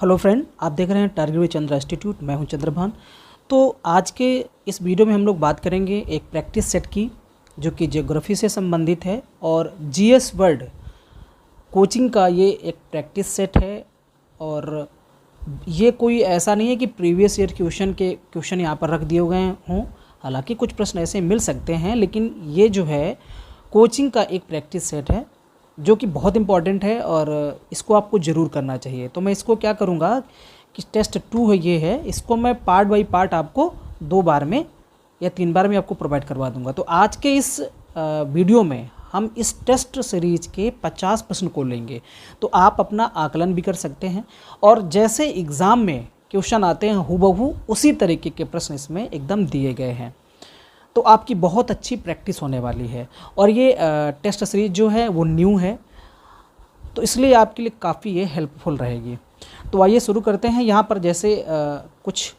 Hello friend, आप देख रहे हैं टारगेट विद चंद्रा इंस्टीट्यूट। मैं हूं चंद्रभान। तो आज के इस वीडियो में हम लोग बात करेंगे एक प्रैक्टिस सेट की, जो कि ज्योग्राफी से संबंधित है और जीएस वर्ल्ड कोचिंग का ये एक प्रैक्टिस सेट है। और ये कोई ऐसा नहीं है कि प्रीवियस ईयर क्वेश्चन यहाँ पर रख दिए गए हों। हालांकि कुछ प्रश्न ऐसे मिल सकते हैं, लेकिन ये जो है कोचिंग का एक प्रैक्टिस सेट है जो कि बहुत इंपॉर्टेंट है और इसको आपको ज़रूर करना चाहिए। तो मैं इसको क्या करूँगा कि टेस्ट 2 है, ये है, इसको मैं पार्ट बाय पार्ट आपको 2 बार में या 3 बार में आपको प्रोवाइड करवा दूँगा। तो आज के इस वीडियो में हम इस टेस्ट सीरीज के 50 प्रश्न को लेंगे। तो आप अपना आकलन भी कर सकते हैं और जैसे एग्ज़ाम में क्वेश्चन आते हैं हूबहू उसी तरीके के प्रश्न इसमें एकदम दिए गए हैं। तो आपकी बहुत अच्छी प्रैक्टिस होने वाली है और ये टेस्ट सीरीज जो है वो न्यू है, तो इसलिए आपके लिए काफ़ी ये हेल्पफुल रहेगी। तो आइए शुरू करते हैं। यहाँ पर जैसे कुछ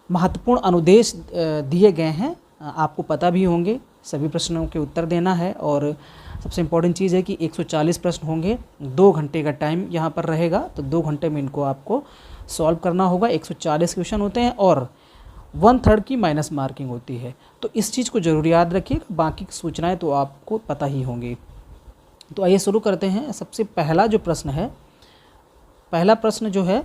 महत्वपूर्ण अनुदेश दिए गए हैं, आपको पता भी होंगे। सभी प्रश्नों के उत्तर देना है और सबसे इम्पोर्टेंट चीज़ है कि 140 प्रश्न होंगे, 2 घंटे का टाइम यहाँ पर रहेगा। तो 2 घंटे में इनको आपको सॉल्व करना होगा। 140 क्वेश्चन होते हैं और 1/3 की माइनस मार्किंग होती है। तो इस चीज़ को ज़रूर याद रखिएगा, बाकी की सूचनाएं तो आपको पता ही होंगी। तो आइए शुरू करते हैं। सबसे पहला जो प्रश्न है, पहला प्रश्न जो है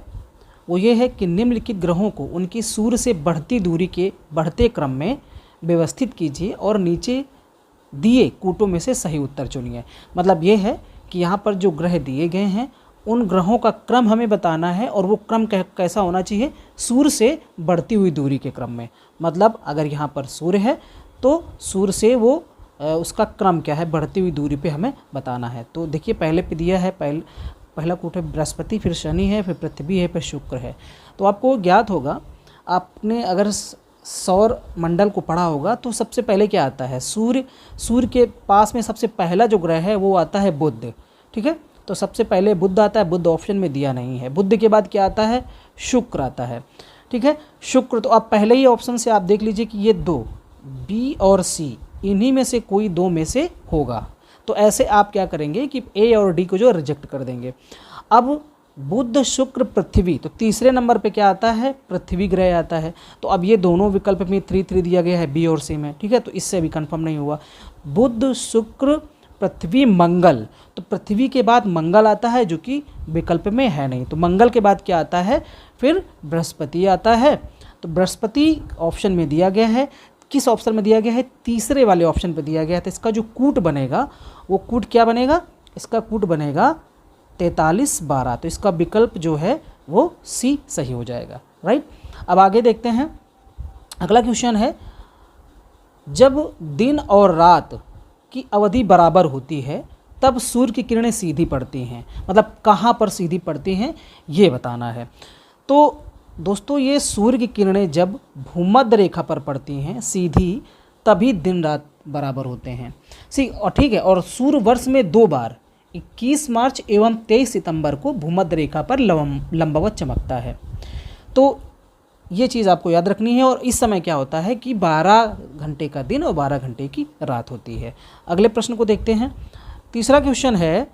वो ये है कि निम्नलिखित ग्रहों को उनकी सूर्य से बढ़ती दूरी के बढ़ते क्रम में व्यवस्थित कीजिए और नीचे दिए कूटों में से सही उत्तर चुनिए। मतलब ये है कि यहाँ पर जो ग्रह दिए गए हैं उन ग्रहों का क्रम हमें बताना है और वो क्रम कैसा होना चाहिए, सूर्य से बढ़ती हुई दूरी के क्रम में। मतलब अगर यहाँ पर सूर्य है तो सूर्य से वो उसका क्रम क्या है, बढ़ती हुई दूरी पे हमें बताना है। तो देखिए पहले पे दिया है, पहला कूट है बृहस्पति, फिर शनि है, फिर पृथ्वी है, फिर शुक्र है। तो आपको ज्ञात होगा, आपने अगर सौर मंडल को पढ़ा होगा तो सबसे पहले क्या आता है, सूर्य के पास में सबसे पहला जो ग्रह है वो आता है बुध। ठीक है, तो सबसे पहले बुध आता है। बुध ऑप्शन में दिया नहीं है। बुध के बाद क्या आता है, शुक्र आता है। ठीक है, शुक्र। तो आप पहले ही ऑप्शन से आप देख लीजिए कि ये 2 बी और सी, इन्हीं में से कोई 2 में से होगा। तो ऐसे आप क्या करेंगे कि ए और डी को जो रिजेक्ट कर देंगे। अब बुध शुक्र पृथ्वी, तो तीसरे नंबर पे क्या आता है, पृथ्वी ग्रह आता है। तो अब ये दोनों विकल्प में 3 दिया गया है, बी और सी में। ठीक है, तो इससे भी कंफर्म नहीं हुआ। बुध शुक्र पृथ्वी मंगल, तो पृथ्वी के बाद मंगल आता है जो कि विकल्प में है नहीं। तो मंगल के बाद क्या आता है, फिर बृहस्पति आता है। तो बृहस्पति ऑप्शन में दिया गया है। किस ऑप्शन में दिया गया है, तीसरे वाले ऑप्शन पे दिया गया है। तो इसका जो कूट बनेगा वो कूट क्या बनेगा, इसका कूट बनेगा 43/12। तो इसका विकल्प जो है वो सी सही हो जाएगा। राइट, अब आगे देखते हैं। अगला क्वेश्चन है, जब दिन और रात की अवधि बराबर होती है तब सूर्य की किरणें सीधी पड़ती हैं। मतलब कहाँ पर सीधी पड़ती हैं ये बताना है। तो दोस्तों ये सूर्य की किरणें जब भूमध्य रेखा पर पड़ती हैं सीधी, तभी दिन रात बराबर होते हैं। ठीक है, और सूर्य वर्ष में 2 बार 21 मार्च एवं 23 सितंबर को भूमध्य रेखा पर लंबवत चमकता है। तो ये चीज़ आपको याद रखनी है। और इस समय क्या होता है कि 12 घंटे का दिन और 12 घंटे की रात होती है। अगले प्रश्न को देखते हैं। तीसरा क्वेश्चन है,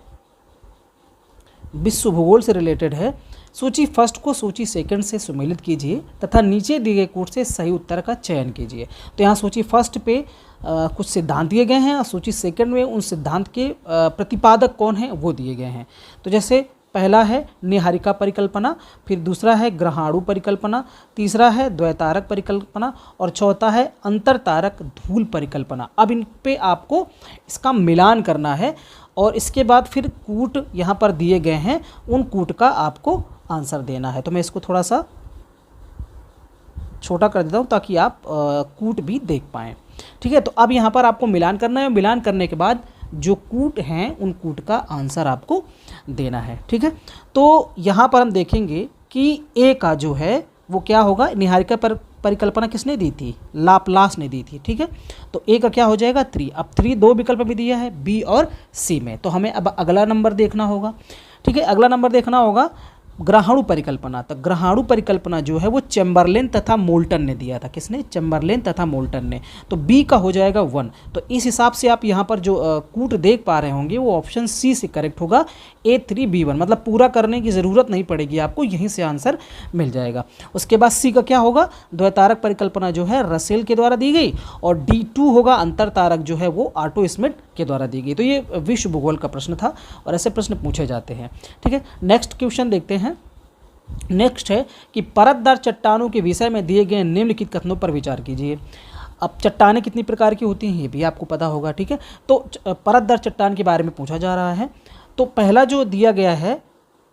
विश्व भूगोल से रिलेटेड है। सूची फर्स्ट को सूची सेकंड से सुमेलित कीजिए तथा नीचे दिए गए कूट से सही उत्तर का चयन कीजिए। तो यहाँ सूची फर्स्ट पे कुछ सिद्धांत दिए गए हैं और सूची सेकंड में उन सिद्धांत के प्रतिपादक कौन हैं वो दिए गए हैं। तो जैसे पहला है निहारिका परिकल्पना, फिर दूसरा है ग्रहाणु परिकल्पना, तीसरा है द्वैतारक परिकल्पना और चौथा है अंतरतारक धूल परिकल्पना। अब इन पे आपको इसका मिलान करना है और इसके बाद फिर कूट यहाँ पर दिए गए हैं, उन कूट का आपको आंसर देना है। तो मैं इसको थोड़ा सा छोटा कर देता हूँ ताकि आप कूट भी देख पाएँ। ठीक है, तो अब यहाँ पर आपको मिलान करना है। मिलान करने के बाद जो कूट हैं उन कूट का आंसर आपको देना है। ठीक है, तो यहाँ पर हम देखेंगे कि ए का जो है वो क्या होगा, निहारिका परिकल्पना किसने दी थी, लाप्लास ने दी थी। ठीक है, तो ए का क्या हो जाएगा 3। अब 3 2 विकल्प में दिया है, बी और सी में। तो हमें अब अगला नंबर देखना होगा। ठीक है, अगला नंबर देखना होगा ग्रहाणु परिकल्पना, तो ग्रहाणु परिकल्पना जो है वो चैम्बरलेन तथा मोल्टन ने दिया था। किसने? चैम्बरलेन तथा मोल्टन ने। तो बी का हो जाएगा 1। तो इस हिसाब से आप यहाँ पर जो कूट देख पा रहे होंगे वो ऑप्शन सी से करेक्ट होगा, A3B1। मतलब पूरा करने की ज़रूरत नहीं पड़ेगी आपको, यहीं से आंसर मिल जाएगा। उसके बाद सी का क्या होगा? द्वैतारक परिकल्पना जो है रसेल के द्वारा दी गई, और D2 होगा अंतर तारक जो है वो ऑटो स्मिथ के द्वारा दी गई। तो ये विश्व भूगोल का प्रश्न था और ऐसे प्रश्न पूछे जाते हैं। ठीक है, नेक्स्ट क्वेश्चन देखते हैं। नेक्स्ट है कि परतदार चट्टानों के विषय में दिए गए निम्नलिखित कथनों पर विचार कीजिए। अब चट्टानें कितनी प्रकार की होती हैं ये भी आपको पता होगा। ठीक है, तो परतदार चट्टान के बारे में पूछा जा रहा है। तो पहला जो दिया गया है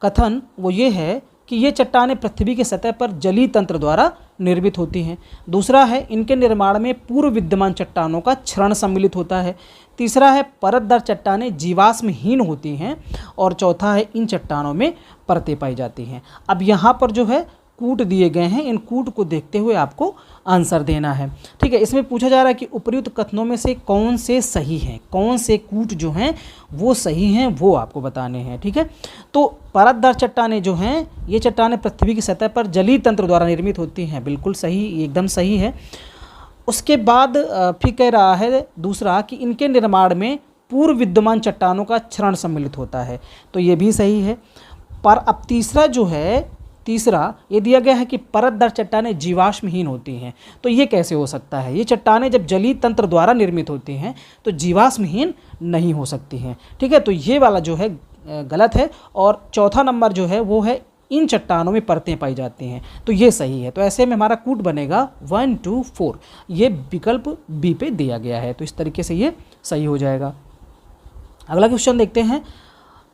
कथन वो ये है कि ये चट्टानें पृथ्वी के सतह पर जलीय तंत्र द्वारा निर्मित होती हैं। दूसरा है इनके निर्माण में पूर्व विद्यमान चट्टानों का क्षरण सम्मिलित होता है। तीसरा है परतदार चट्टानें जीवाश्महीन होती हैं। और चौथा है इन चट्टानों में परतें पाई जाती हैं। अब यहाँ पर जो है कूट दिए गए हैं, इन कूट को देखते हुए आपको आंसर देना है। ठीक है, इसमें पूछा जा रहा है कि उपर्युक्त कथनों में से कौन से सही हैं, कौन से कूट जो हैं वो सही हैं, वो आपको बताने हैं। ठीक है, तो परतदार चट्टानें जो हैं ये चट्टानें पृथ्वी की सतह पर जलीय तंत्र द्वारा निर्मित होती हैं। बिल्कुल सही, एकदम सही है। उसके बाद फिर कह रहा है दूसरा कि इनके निर्माण में पूर्व विद्यमान चट्टानों का क्षरण सम्मिलित होता है, तो ये भी सही है। पर अब तीसरा जो है, तीसरा ये दिया गया है कि परतदार चट्टानें जीवाश्महीन होती हैं। तो ये कैसे हो सकता है? ये चट्टानें जब जलीय तंत्र द्वारा निर्मित होती हैं तो जीवाश्महीन नहीं हो सकती हैं। ठीक है, तो ये वाला जो है गलत है। और चौथा नंबर जो है वो है इन चट्टानों में परतें पाई जाती हैं, तो ये सही है। तो ऐसे में हमारा कूट बनेगा 1 2 4। ये विकल्प बी पे दिया गया है, तो इस तरीके से ये सही हो जाएगा। अगला क्वेश्चन देखते हैं।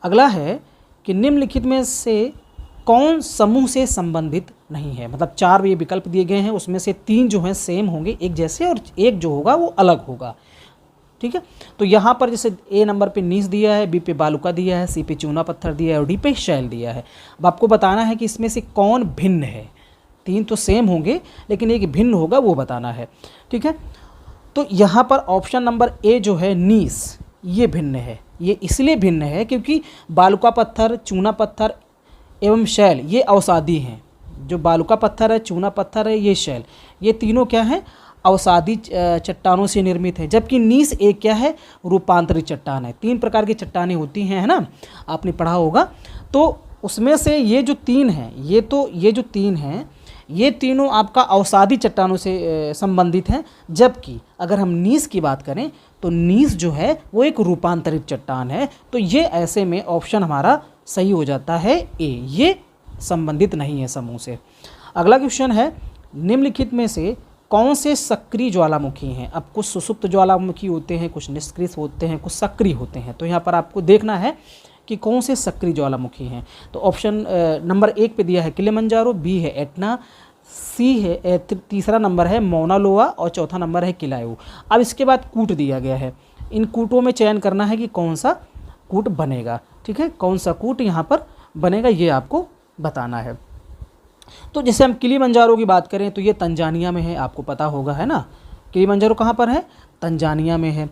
अगला है कि निम्नलिखित में से कौन समूह से संबंधित नहीं है? मतलब 4 ये विकल्प दिए गए हैं, उसमें से 3 जो हैं सेम होंगे एक जैसे, और एक जो होगा वो अलग होगा। ठीक है, तो यहाँ पर जैसे ए नंबर पे नीस दिया है, बी पे बालुका दिया है, सी पे चूना पत्थर दिया है और डी पे शैल दिया है। अब आपको बताना है कि इसमें से कौन भिन्न है। 3 तो सेम होंगे लेकिन एक भिन्न होगा, वो बताना है। ठीक है, तो यहाँ पर ऑप्शन नंबर ए जो है नीस, ये भिन्न है। ये इसलिए भिन्न है क्योंकि बालुका पत्थर, चूना पत्थर एवं शैल ये अवसादी हैं। जो बालुका पत्थर है, चूना पत्थर है, ये शैल, ये तीनों क्या हैं? अवसादी चट्टानों से निर्मित है। जबकि नीस एक क्या है? रूपांतरित चट्टान है। 3 प्रकार की चट्टानें होती हैं, है ना, आपने पढ़ा होगा। तो उसमें से ये जो 3 हैं, ये जो 3 हैं ये तीनों आपका अवसादी चट्टानों से संबंधित हैं। जबकि अगर हम नीस की बात करें तो नीस जो है वो एक रूपांतरित चट्टान है। तो ये ऐसे में ऑप्शन हमारा सही हो जाता है ए, ये संबंधित नहीं है समूह से। अगला क्वेश्चन है निम्नलिखित में से कौन से सक्रिय ज्वालामुखी हैं? अब कुछ सुसुप्त ज्वालामुखी होते हैं, कुछ निष्क्रिय होते हैं, कुछ सक्रिय होते हैं। तो यहाँ पर आपको देखना है कि कौन से सक्रिय ज्वालामुखी हैं। तो ऑप्शन नंबर 1 पे दिया है किलिमंजारो, बी है एटना, सी है तीसरा नंबर है मौना लोआ और चौथा नंबर है किलायू। अब इसके बाद कूट दिया गया है, इन कूटों में चयन करना है कि कौन सा कूट बनेगा। ठीक है, कौन सा कूट यहाँ पर बनेगा ये आपको बताना है। तो जैसे हम किलिमंजारो की बात करें तो ये तंजानिया में है, आपको पता होगा, है ना। किलिमंजारो कहाँ पर है? तंजानिया में है।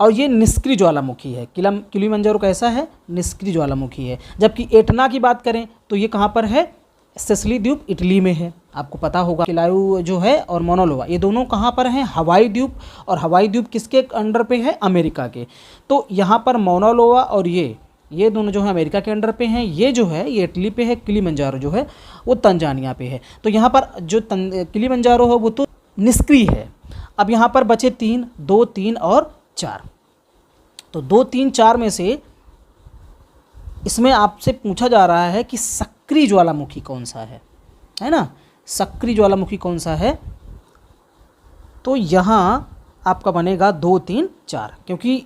और ये निष्क्रिय ज्वालामुखी है। किलिमंजारो कैसा है? निष्क्रिय ज्वालामुखी है। जबकि एटना की बात करें तो ये कहाँ पर है? सिसिली द्वीप इटली में है, आपको पता होगा। किलायू जो है और मौना लोआ ये दोनों कहाँ पर हैं? हवाई द्वीप। और हवाई द्वीप किसके अंडर पे है? अमेरिका के। तो यहाँ पर मौना लोआ और ये दोनों जो है अमेरिका के अंडर पे हैं। ये जो है ये इटली पे है, किलिमंजारो जो है वो तंजानिया पे है। तो यहाँ पर जो किलिमंजारो है वो तो निष्क्रिय है। अब यहाँ पर बचे 3, 2, 3 और 4। तो 2, 3, 4 में से इसमें आपसे पूछा जा रहा है कि सक्रिय ज्वालामुखी कौन सा है ना। सक्रिय ज्वालामुखी कौन सा है? तो यहाँ आपका बनेगा 2, 3, 4, क्योंकि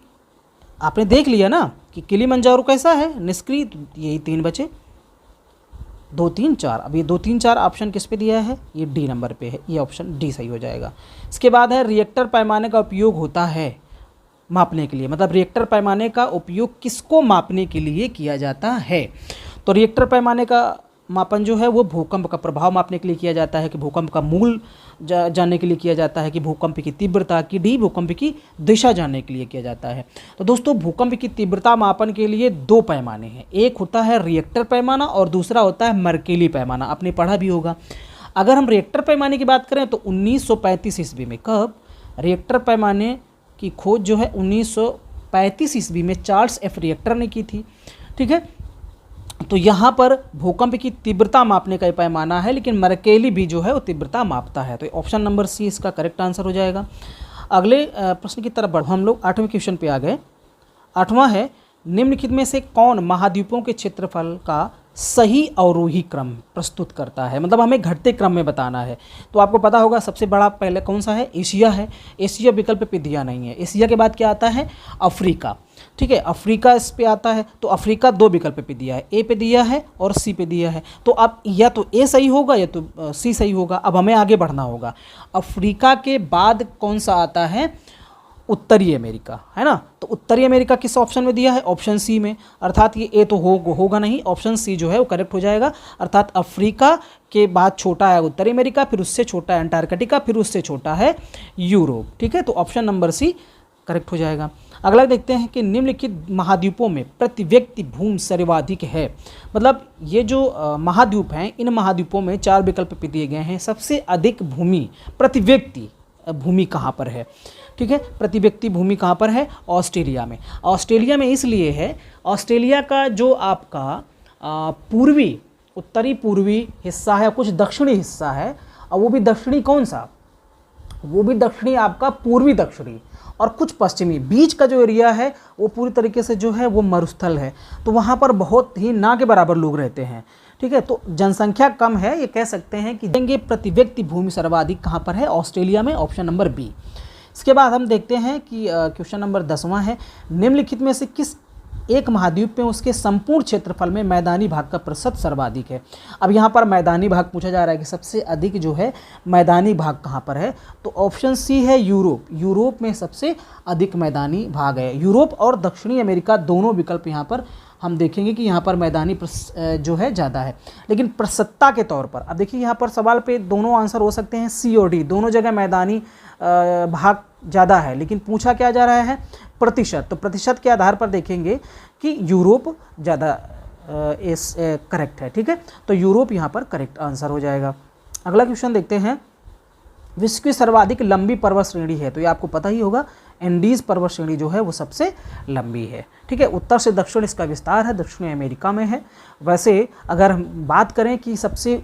आपने देख लिया ना कि किलिमंजारो कैसा है? निष्क्रिय। यही 3 बचे, 2, 3, 4। अब ये 2, 3, 4 ऑप्शन किस पे दिया है? ये डी नंबर पे है, ये ऑप्शन डी सही हो जाएगा। इसके बाद है रिएक्टर पैमाने का उपयोग होता है मापने के लिए। मतलब रिएक्टर पैमाने का उपयोग किसको मापने के लिए किया जाता है? तो रिएक्टर पैमाने का मापन जो है वो भूकंप का प्रभाव मापने के लिए किया जाता है, कि भूकंप का मूल जानने के लिए किया जाता है, कि भूकंप की तीव्रता, की डी भूकंप की दिशा जानने के लिए किया जाता है। तो दोस्तों भूकंप की तीव्रता मापन के लिए दो पैमाने हैं, एक होता है रिएक्टर पैमाना और दूसरा होता है मर्केली पैमाना, आपने पढ़ा भी होगा। अगर हम रिएक्टर पैमाने की बात करें तो 1935 ईस्वी में, कब रिएक्टर पैमाने की खोज जो है 1935 ईस्वी में चार्ल्स एफ रिएक्टर ने की थी। ठीक है, तो यहाँ पर भूकंप की तीव्रता मापने का पैमाना है, लेकिन मर्केली भी जो है वो तीव्रता मापता है। तो ऑप्शन नंबर सी इसका करेक्ट आंसर हो जाएगा। अगले प्रश्न की तरफ बढ़, हम लोग 8वें क्वेश्चन पे आ गए। 8वां है, निम्नलिखित में से कौन महाद्वीपों के क्षेत्रफल का सही अवरोही क्रम प्रस्तुत करता है, मतलब हमें घटते क्रम में बताना है। तो आपको पता होगा सबसे बड़ा पहले कौन सा है, एशिया है। एशिया विकल्प पे दिया नहीं है। एशिया के बाद क्या आता है, अफ्रीका। ठीक है, अफ्रीका इस पे आता है, तो अफ्रीका दो विकल्प पे दिया है, ए पे दिया है और सी पे दिया है। तो अब या तो ए सही होगा या तो सी सही होगा। अब हमें आगे बढ़ना होगा। अफ्रीका के बाद कौन सा आता है, उत्तरी अमेरिका, है ना। तो उत्तरी अमेरिका किस ऑप्शन में दिया है, ऑप्शन सी में, अर्थात ये ए तो होगा नहीं, ऑप्शन सी जो है वो करेक्ट हो जाएगा। अर्थात अफ्रीका के बाद छोटा है उत्तरी अमेरिका, फिर उससे छोटा है अंटार्कटिका, फिर उससे छोटा है यूरोप। ठीक है, तो ऑप्शन नंबर सी करेक्ट हो जाएगा। अगला देखते हैं कि निम्नलिखित महाद्वीपों में प्रति व्यक्ति भूमि सर्वाधिक है, मतलब ये जो महाद्वीप हैं, इन महाद्वीपों में 4 विकल्प पे दिए गए हैं। सबसे अधिक भूमि प्रति व्यक्ति भूमि कहाँ पर है, ठीक है, प्रति व्यक्ति भूमि कहाँ पर है, ऑस्ट्रेलिया में। ऑस्ट्रेलिया में इसलिए है, ऑस्ट्रेलिया का जो आपका पूर्वी उत्तरी पूर्वी हिस्सा है, कुछ दक्षिणी हिस्सा है, और वो भी दक्षिणी कौन सा, वो भी दक्षिणी आपका पूर्वी दक्षिणी, और कुछ पश्चिमी, बीच का जो एरिया है वो पूरी तरीके से जो है वो मरुस्थल है। तो वहाँ पर बहुत ही ना के बराबर लोग रहते हैं। ठीक है, तो जनसंख्या कम है, ये कह सकते हैं कि देंगे प्रति व्यक्ति भूमि सर्वाधिक कहाँ पर है, ऑस्ट्रेलिया में, ऑप्शन नंबर बी। इसके बाद हम देखते हैं कि क्वेश्चन नंबर 10वां है, निम्नलिखित में से किस एक महाद्वीप में उसके संपूर्ण क्षेत्रफल में मैदानी भाग का प्रतिशत सर्वाधिक है। अब यहाँ पर मैदानी भाग पूछा जा रहा है कि सबसे अधिक जो है मैदानी भाग कहाँ पर है, तो ऑप्शन सी है यूरोप। यूरोप में सबसे अधिक मैदानी भाग है। यूरोप और दक्षिणी अमेरिका दोनों विकल्प यहाँ पर हम देखेंगे कि यहाँ पर मैदानी जो है ज़्यादा है, लेकिन प्रतिशतता के तौर पर अब देखिए यहाँ पर सवाल पे दोनों आंसर हो सकते हैं, सी और डी, दोनों जगह मैदानी भाग ज़्यादा है, लेकिन पूछा क्या जा रहा है, प्रतिशत। तो प्रतिशत के आधार पर देखेंगे कि यूरोप ज़्यादा इस करेक्ट है। ठीक है, तो यूरोप यहाँ पर करेक्ट आंसर हो जाएगा। अगला क्वेश्चन देखते हैं, विश्व की सर्वाधिक लंबी पर्वत श्रेणी है, तो ये आपको पता ही होगा, एंडीज पर्वत श्रेणी जो है वो सबसे लंबी है। ठीक है, उत्तर से दक्षिण इसका विस्तार है, दक्षिणी अमेरिका में है। वैसे अगर हम बात करें कि सबसे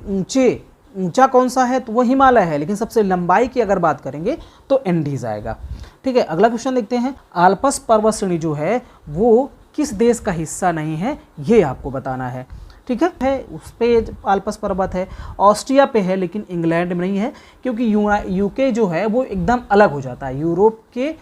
ऊंचा कौन सा है, तो वो हिमालय है, लेकिन सबसे लंबाई की अगर बात करेंगे तो एंडीज आएगा। ठीक है, अगला क्वेश्चन देखते हैं, आल्प्स पर्वत श्रेणी जो है वो किस देश का हिस्सा नहीं है, ये आपको बताना है। ठीक है, उस पे आल्प्स पर्वत है, ऑस्ट्रिया पे है, लेकिन इंग्लैंड में नहीं है, क्योंकि यूके जो है वो एकदम अलग हो जाता है यूरोप के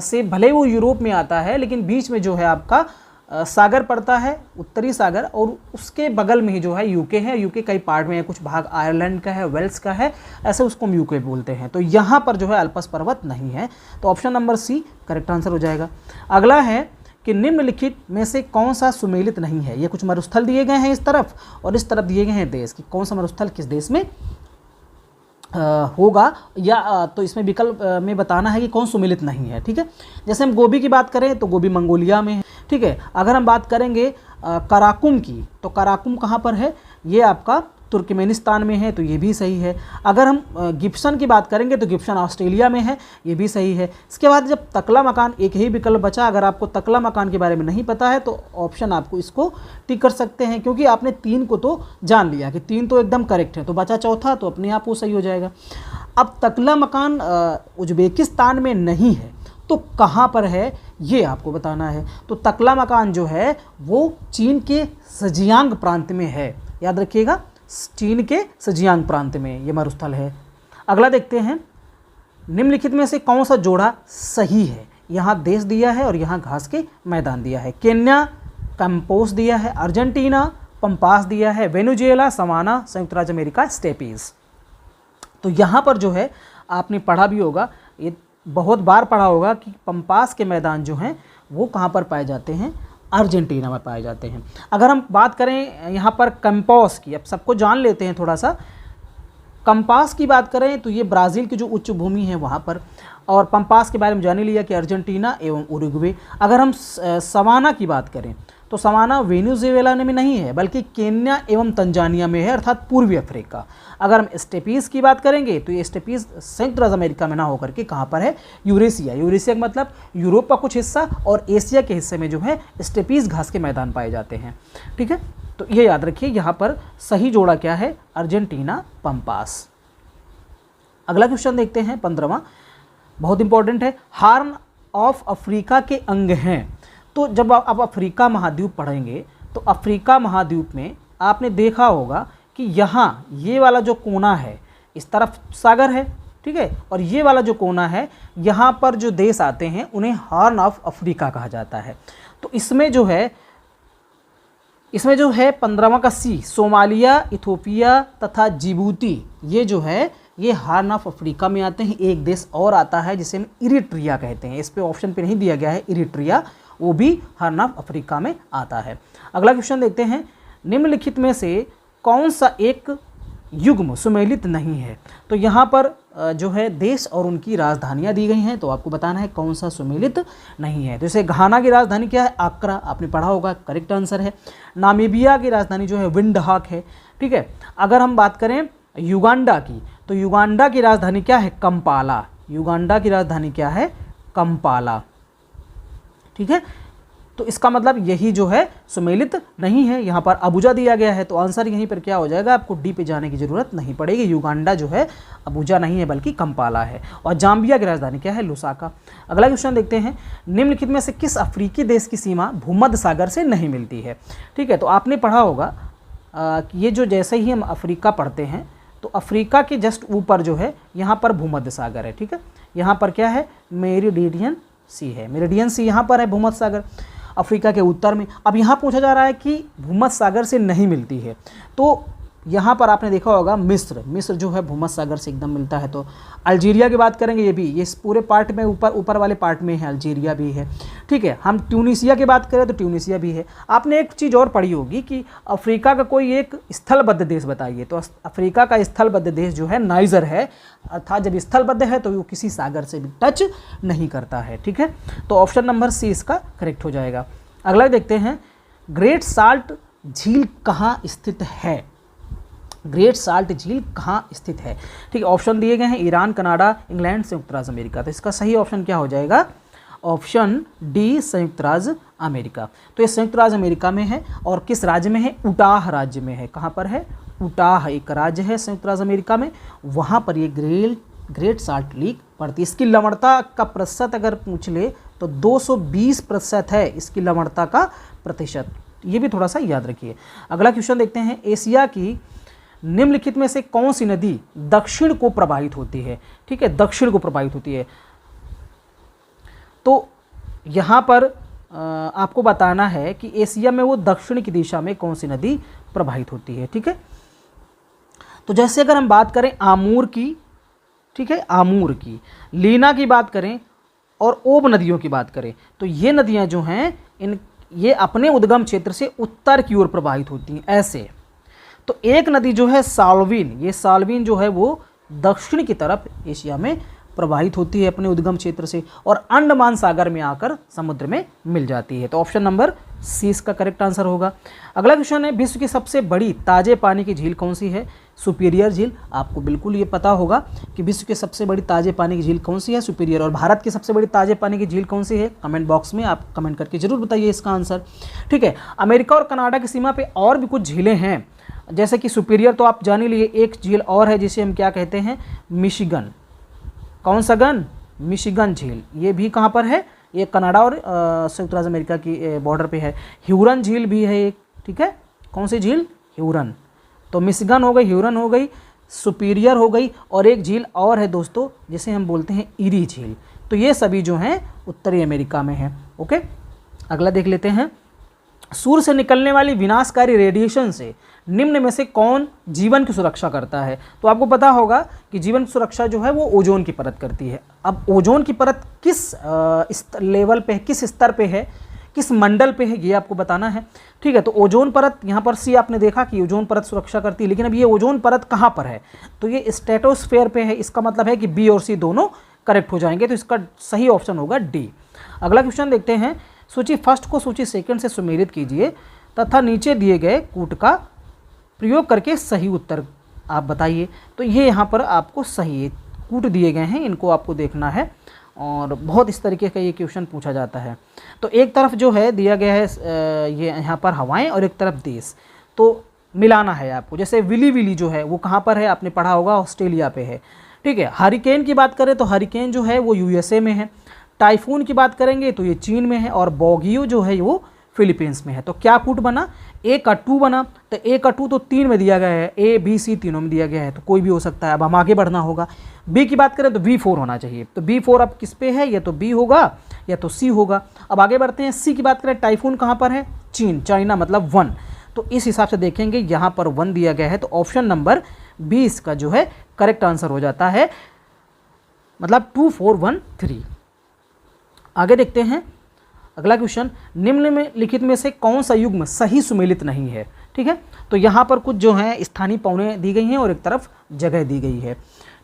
से। भले वो यूरोप में आता है, लेकिन बीच में जो है आपका सागर पड़ता है, उत्तरी सागर, और उसके बगल में ही जो है यूके है। यूके कई पार्ट में है, कुछ भाग आयरलैंड का है, वेल्स का है, ऐसे उसको हम यूके बोलते हैं। तो यहाँ पर जो है आल्प्स पर्वत नहीं है, तो option number C correct answer हो जाएगा। अगला है कि निम्नलिखित में से कौन सा सुमेलित नहीं है। ये कुछ मरुस्थल दिए गए हैं इस तरफ, और इस तरफ दिए गए हैं देश, कि कौन सा मरुस्थल किस देश में होगा, या तो इसमें विकल्प में बताना है कि कौन सुमेलित नहीं है। ठीक है, जैसे हम गोबी की बात करें तो गोबी मंगोलिया में है। ठीक है, अगर हम बात करेंगे कराकुम की, तो कराकुम कहाँ पर है, ये आपका तुर्कमेनिस्तान में है, तो ये भी सही है। अगर हम गिब्सन की बात करेंगे तो गिब्सन ऑस्ट्रेलिया में है, ये भी सही है। इसके बाद जब तकला मकान, एक ही विकल्प बचा, अगर आपको तकला मकान के बारे में नहीं पता है तो ऑप्शन आपको इसको टिक कर सकते हैं, क्योंकि आपने 3 को तो जान लिया कि 3 तो एकदम करेक्ट है, तो बचा चौथा, तो अपने आप वो सही हो जाएगा। अब तकला मकान उज्बेकिस्तान में नहीं है, तो कहाँ पर है ये आपको बताना है। तो तकला मकान जो है वो चीन के सजियांग प्रांत में है, याद रखिएगा, चीन के सजियांग प्रांत में ये मरुस्थल है। अगला देखते हैं, निम्नलिखित में से कौन सा जोड़ा सही है। यहाँ देश दिया है और यहाँ घास के मैदान दिया है। केन्या कैंपोस दिया है, अर्जेंटीना पंपास दिया है, वेनेजुएला सवाना, संयुक्त राज्य अमेरिका स्टेपीज। तो यहाँ पर जो है आपने पढ़ा भी होगा, ये बहुत बार पढ़ा होगा कि पंपास के मैदान जो हैं वो कहाँ पर पाए जाते हैं, अर्जेंटीना में पाए जाते हैं। अगर हम बात करें यहाँ पर कंपास की, अब सबको जान लेते हैं थोड़ा सा। कंपास की बात करें तो ये ब्राज़ील की जो उच्च भूमि है वहाँ पर, और पंपास के बारे में जान लिया कि अर्जेंटीना एवं उरुग्वे। अगर हम सवाना की बात करें तो सवाना वेनेजुएला में नहीं है बल्कि केन्या एवं तंजानिया में है, अर्थात पूर्वी अफ्रीका। अगर हम स्टेपीज़ की बात करेंगे तो ये स्टेपीज़ संयुक्त राज्य अमेरिका में ना होकर के कहाँ पर है, यूरेशिया। यूरेशिया का मतलब यूरोप का कुछ हिस्सा, और एशिया के हिस्से में जो है स्टेपीज़ घास के मैदान पाए जाते हैं। ठीक है, तो ये याद रखिए, यहाँ पर सही जोड़ा क्या है, अर्जेंटीना पंपास। अगला क्वेश्चन देखते हैं 15वां, बहुत इंपॉर्टेंट है। हार्न ऑफ अफ्रीका के अंग हैं। तो जब आप अफ्रीका महाद्वीप पढ़ेंगे तो अफ्रीका महाद्वीप में आपने देखा होगा कि यहाँ ये वाला जो कोना है इस तरफ सागर है, ठीक है, और ये वाला जो कोना है यहाँ पर जो देश आते हैं उन्हें हॉर्न ऑफ अफ्रीका कहा जाता है। तो इसमें जो है 15वां का सी, सोमालिया, इथोपिया तथा जिबूती, ये जो है ये हॉर्न ऑफ अफ्रीका में आते हैं। एक देश और आता है जिसे हम इरिट्रिया कहते हैं, इस पे ऑप्शन पे नहीं दिया गया है, इरिट्रिया, वो भी हॉर्न ऑफ अफ्रीका में आता है। अगला क्वेश्चन देखते हैं, निम्नलिखित में से कौन सा एक युग्म सुमेलित नहीं है। तो यहाँ पर जो है देश और उनकी राजधानियाँ दी गई हैं, तो आपको बताना है कौन सा सुमेलित नहीं है। जैसे घाना की राजधानी क्या है, आक्रा, आपने पढ़ा होगा, करेक्ट आंसर है। नामीबिया की राजधानी जो है विंडहॉक है। ठीक है, अगर हम बात करें युगांडा की, तो युगांडा की राजधानी क्या है, कंपाला। युगांडा की राजधानी क्या है, कंपाला। ठीक है, तो इसका मतलब यही जो है सुमेलित नहीं है। यहाँ पर अबुजा दिया गया है, तो आंसर यहीं पर क्या हो जाएगा, आपको डी पे जाने की जरूरत नहीं पड़ेगी। युगांडा जो है अबुजा नहीं है बल्कि कंपाला है। और जाम्बिया की राजधानी क्या है, लुसाका। अगला क्वेश्चन देखते हैं, निम्नलिखित में से किस अफ्रीकी देश की सीमा भूमध्य सागर से नहीं मिलती है। ठीक है, तो आपने पढ़ा होगा ये जो जैसे ही हम अफ्रीका पढ़ते हैं तो अफ्रीका के जस्ट ऊपर जो है यहाँ पर भूमध्य सागर है। ठीक है, यहाँ पर क्या है, मेरिडियन सी है, मेरिडियन सी यहाँ पर है भूमध्य सागर अफ्रीका के उत्तर में। अब यहाँ पूछा जा रहा है कि भूमध्य सागर से नहीं मिलती है, तो यहाँ पर आपने देखा होगा मिस्र जो है भूमध्य सागर से एकदम मिलता है। तो अल्जीरिया की बात करेंगे, ये भी ये इस पूरे पार्ट में ऊपर वाले पार्ट में है, अल्जीरिया भी है। ठीक है, हम ट्यूनीसिया की बात करें तो ट्यूनीसिया भी है। आपने एक चीज़ और पढ़ी होगी कि अफ्रीका का कोई एक स्थलबद्ध देश बताइए, तो अफ्रीका का स्थलबद्ध देश जो है नाइजर है, अर्थात जब स्थलबद्ध है तो वो किसी सागर से भी टच नहीं करता है। ठीक है, तो ऑप्शन नंबर सी इसका करेक्ट हो जाएगा। अगला देखते हैं, ग्रेट साल्ट झील कहाँ स्थित है। ग्रेट साल्ट झील कहाँ स्थित है। ठीक है, ऑप्शन दिए गए हैं, ईरान, कनाडा, इंग्लैंड, संयुक्त राज्य अमेरिका। तो इसका सही ऑप्शन क्या हो जाएगा, ऑप्शन डी, संयुक्त राज्य अमेरिका। तो ये संयुक्त राज्य अमेरिका में है, और किस राज्य में है, उटाह राज्य में है। कहाँ पर है, उटाह एक राज्य है संयुक्त राज्य अमेरिका में, वहाँ पर ये ग्रेट साल्ट लेक पड़ती है। इसकी लवणता का प्रतिशत अगर पूछ ले तो 220% है इसकी लवणता का प्रतिशत, ये भी थोड़ा सा याद रखिए। अगला क्वेश्चन देखते हैं, एशिया की निम्नलिखित में से कौन सी नदी दक्षिण को प्रवाहित होती है। ठीक है, दक्षिण को प्रवाहित होती है, तो यहाँ पर आपको बताना है कि एशिया में वो दक्षिण की दिशा में कौन सी नदी प्रवाहित होती है। ठीक है, तो जैसे अगर हम बात करें आमूर की, ठीक है, आमूर की, लीना की बात करें और ओब नदियों की बात करें, तो ये नदियाँ जो हैं ये अपने उद्गम क्षेत्र से उत्तर की ओर प्रवाहित होती हैं ऐसे। तो एक नदी जो है साल्विन, ये साल्विन जो है वो दक्षिण की तरफ एशिया में प्रवाहित होती है अपने उद्गम क्षेत्र से, और अंडमान सागर में आकर समुद्र में मिल जाती है। तो ऑप्शन नंबर सी इसका करेक्ट आंसर होगा। अगला क्वेश्चन है, विश्व की सबसे बड़ी ताजे पानी की झील कौन सी है। सुपीरियर झील, आपको बिल्कुल ये पता होगा कि विश्व की सबसे बड़ी ताजे पानी की झील कौन सी है, सुपीरियर। और भारत की सबसे बड़ी ताजे पानी की झील कौन सी है, कमेंट बॉक्स में आप कमेंट करके जरूर बताइए इसका आंसर। ठीक है, अमेरिका और कनाडा की सीमा पर और भी कुछ झीलें हैं, जैसे कि सुपीरियर तो आप जान ही लिए, एक झील और है जिसे हम क्या कहते हैं, मिशिगन। कौन सा गन, मिशिगन झील, ये भी कहाँ पर है, ये कनाडा और संयुक्त राज्य अमेरिका की बॉर्डर पे है। ह्यूरन झील भी है एक, ठीक है, कौन सी झील, ह्यूरन। तो मिशिगन हो गई, ह्यूरन हो गई, सुपीरियर हो गई, और एक झील और है दोस्तों जिसे हम बोलते हैं इरी झील। तो ये सभी जो हैं उत्तरी अमेरिका में हैं। ओके, अगला देख लेते हैं, सूर्य से निकलने वाली विनाशकारी रेडिएशन से निम्न में से कौन जीवन की सुरक्षा करता है। तो आपको पता होगा कि जीवन की सुरक्षा जो है वो ओजोन की परत करती है। अब ओजोन की परत किस लेवल पे, किस स्तर पे है, किस मंडल पे है ये आपको बताना है, ठीक है। तो ओजोन परत यहाँ पर सी आपने देखा कि ओजोन परत सुरक्षा करती है, लेकिन अब ये ओजोन परत कहाँ पर है, तो ये स्ट्रेटोस्फेयर पे है। इसका मतलब है कि बी और सी दोनों करेक्ट हो जाएंगे, तो इसका सही ऑप्शन होगा डी। अगला क्वेश्चन देखते हैं, सूची फर्स्ट को सूची सेकंड से सुमेलित कीजिए तथा नीचे दिए गए कूट का प्रयोग करके सही उत्तर आप बताइए। तो ये यहाँ पर आपको सही कूट दिए गए हैं, इनको आपको देखना है और बहुत इस तरीके का ये क्वेश्चन पूछा जाता है। तो एक तरफ जो है दिया गया है ये यहाँ पर हवाएं और एक तरफ देश, तो मिलाना है आपको। जैसे विली विली जो है वो कहाँ पर है, आपने पढ़ा होगा ऑस्ट्रेलिया पे है, ठीक है। हरिकेन की बात करें तो हरिकेन जो है वो यूएसए में है। टाइफून की बात करेंगे तो ये चीन में है और बॉगियो जो है वो फिलीपींस में है। तो क्या कूट बना, ए का 2 बना। तो ए का 2 तो 3 में दिया गया है, ए बी सी तीनों में दिया गया है, तो कोई भी हो सकता है। अब हम आगे बढ़ना होगा। बी की बात करें तो B4 होना चाहिए, तो B4 अब किस पे है, या तो बी होगा या तो सी होगा। अब आगे बढ़ते हैं, सी की बात करें टाइफून कहाँ पर है, चीन, चाइना मतलब 1। तो इस हिसाब से देखेंगे यहाँ पर 1 दिया गया है, तो ऑप्शन नंबर बी इसका जो है करेक्ट आंसर हो जाता है, मतलब 2 4 1 3। आगे देखते हैं अगला क्वेश्चन, निम्नलिखित में से कौन सा युग्म सही सुमेलित नहीं है, ठीक है। तो यहाँ पर कुछ जो है स्थानीय पौने दी गई हैं और एक तरफ जगह दी गई है,